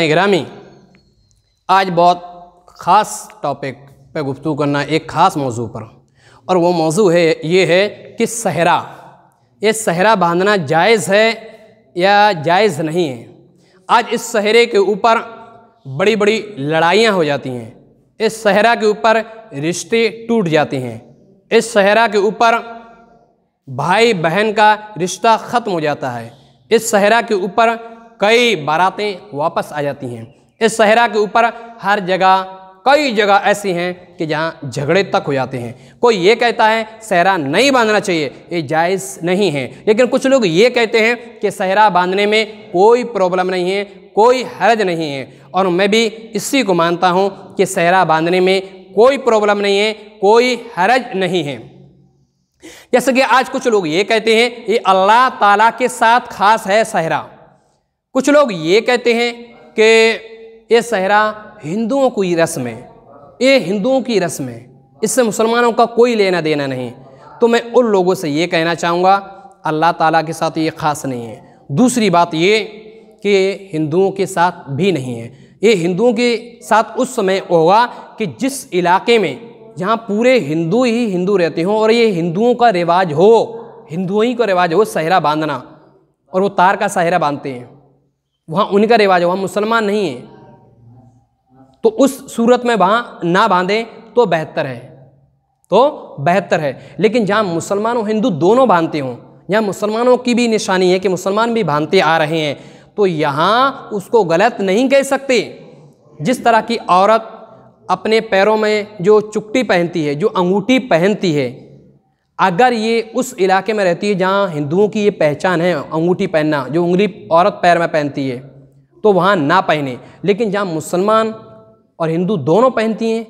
ग्रामी, आज बहुत ख़ास टॉपिक पे गुफ्तगू करना, एक ख़ास मौजू पर, और वो मौजू है ये है कि सहरा, ये सहरा बांधना जायज़ है या जायज़ नहीं है। आज इस सहरे के ऊपर बड़ी बड़ी लड़ाइयाँ हो जाती हैं, इस सहरा के ऊपर रिश्ते टूट जाते हैं, इस सहरा के ऊपर भाई बहन का रिश्ता ख़त्म हो जाता है, इस सहरा के ऊपर कई बारातें वापस आ जाती हैं, इस सहरा के ऊपर हर जगह कई जगह ऐसी हैं कि जहाँ झगड़े तक हो जाते हैं। कोई ये कहता है सहरा नहीं बांधना चाहिए, ये जायज़ नहीं है, लेकिन कुछ लोग ये कहते हैं कि सहरा बांधने में कोई प्रॉब्लम नहीं है, कोई हर्ज नहीं है, और मैं भी इसी को मानता हूँ कि सहरा बांधने में कोई प्रॉब्लम नहीं है, कोई हर्ज नहीं है। जैसे कि आज कुछ लोग ये कहते हैं ये अल्लाह ताला के साथ खास है सहरा, कुछ लोग ये कहते हैं कि ये सहरा हिंदुओं की रस्म है, ये हिंदुओं की रस्म है, इससे मुसलमानों का कोई लेना देना नहीं। तो मैं उन लोगों से ये कहना चाहूँगा अल्लाह ताला के साथ ये ख़ास नहीं है। दूसरी बात ये कि हिंदुओं के साथ भी नहीं है, ये हिंदुओं के साथ उस समय होगा कि जिस इलाके में जहाँ पूरे हिंदू ही हिंदू रहते हों और ये हिंदुओं का रिवाज हो, हिंदुओं ही का रिवाज हो सहरा बांधना, और वो तार का सहरा बांधते हैं, वहाँ उनका रिवाज है, वहाँ मुसलमान नहीं है, तो उस सूरत में वहाँ ना बांधें तो बेहतर है, तो बेहतर है। लेकिन जहाँ मुसलमान और हिंदू दोनों बांधते हों, यहाँ मुसलमानों की भी निशानी है कि मुसलमान भी बांधते आ रहे हैं, तो यहाँ उसको गलत नहीं कह सकते। जिस तरह की औरत अपने पैरों में जो चुट्टी पहनती है, जो अंगूठी पहनती है, अगर ये उस इलाके में रहती है जहाँ हिंदुओं की ये पहचान है अंगूठी पहनना, जो उंगली औरत पैर में पहनती है, तो वहाँ ना पहने। लेकिन जहाँ मुसलमान और हिंदू दोनों पहनती हैं,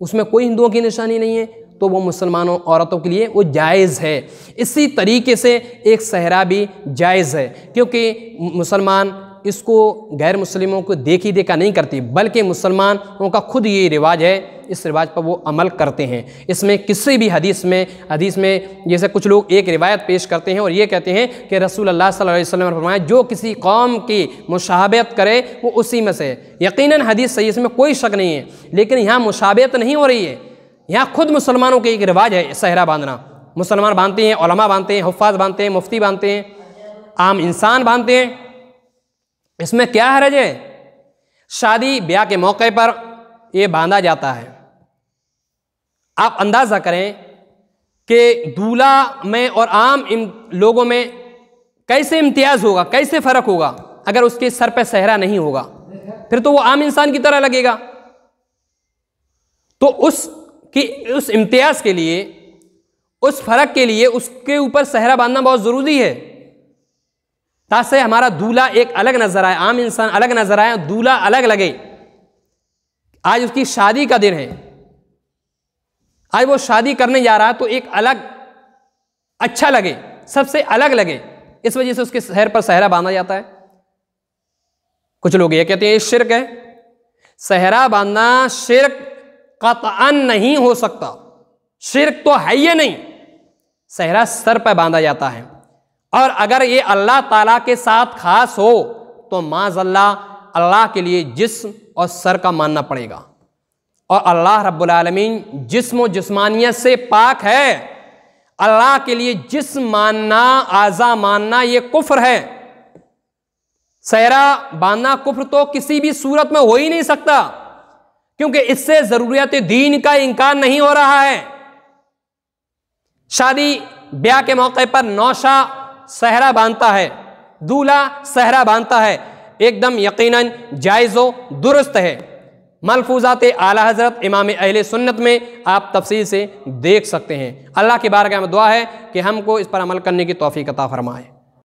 उसमें कोई हिंदुओं की निशानी नहीं है, तो वो मुसलमानों औरतों के लिए वो जायज़ है। इसी तरीके से एक सहरा भी जायज़ है, क्योंकि मुसलमान इसको गैर मुस्लिमों को देखी देखा नहीं करती, बल्कि मुसलमानों का खुद ये रिवाज है, इस रिवाज पर वो अमल करते हैं। इसमें किसी भी हदीस में जैसे कुछ लोग एक रिवायत पेश करते हैं और ये कहते हैं कि रसूल अल्लाह सल्लल्लाहु अलैहि वसल्लम ने फरमाया जो किसी कौम की मुशाबहत करे वो उसी में से। यकीनन हदीस सही, इसमें कोई शक नहीं है, लेकिन यहाँ मुशाबहत नहीं हो रही है, यहाँ खुद मुसलमानों के एक रिवाज है सहरा बांधना। मुसलमान बांधते हैं, उलमा बांधते हैं, हुफ़ाज़ बांधते हैं, मुफ्ती बांधते हैं, आम इंसान बांधते हैं, इसमें क्या हर्ज है? शादी ब्याह के मौके पर ये बांधा जाता है। आप अंदाज़ा करें कि दूल्हा में और आम लोगों में कैसे इम्तियाज़ होगा, कैसे फ़र्क होगा अगर उसके सर पे सहरा नहीं होगा, फिर तो वो आम इंसान की तरह लगेगा। तो उस इम्तियाज़ के लिए, उस फ़र्क के लिए उसके ऊपर सहरा बांधना बहुत ज़रूरी है, ताकि हमारा दूल्हा एक अलग नजर आए, आम इंसान अलग नजर आए, दूल्हा अलग लगे। आज उसकी शादी का दिन है, आज वो शादी करने जा रहा है, तो एक अलग अच्छा लगे, सबसे अलग लगे, इस वजह से उसके सर पर सहरा बांधा जाता है। कुछ लोग ये कहते हैं ये शिर्क है। सहरा बांधना शिर्क कतअन नहीं हो सकता, शिर्क तो है ही नहीं। सहरा सर पर बांधा जाता है, और अगर ये अल्लाह ताला के साथ खास हो तो माज़अल्लाह अल्लाह के लिए जिस्म और सर का मानना पड़ेगा, और अल्लाह रब्बुल आलमीन जिस्म और जिस्मानियत से पाक है। अल्लाह के लिए जिस्म मानना, आज़ा मानना ये कुफ्र है। सहरा बांधना कुफ्र तो किसी भी सूरत में हो ही नहीं सकता, क्योंकि इससे ज़रूरियत दीन का इनकार नहीं हो रहा है। शादी ब्याह के मौके पर नौशा सहरा बांधता है, दूल्हा सहरा बांधता है, एकदम यकीनन जायज़ व दुरुस्त है। मलफूज़ात आला हज़रत इमाम अहले सुन्नत में आप तफसील से देख सकते हैं। अल्लाह की बारगाह में दुआ है कि हमको इस पर अमल करने की तौफ़ीक़ अता फ़रमाए।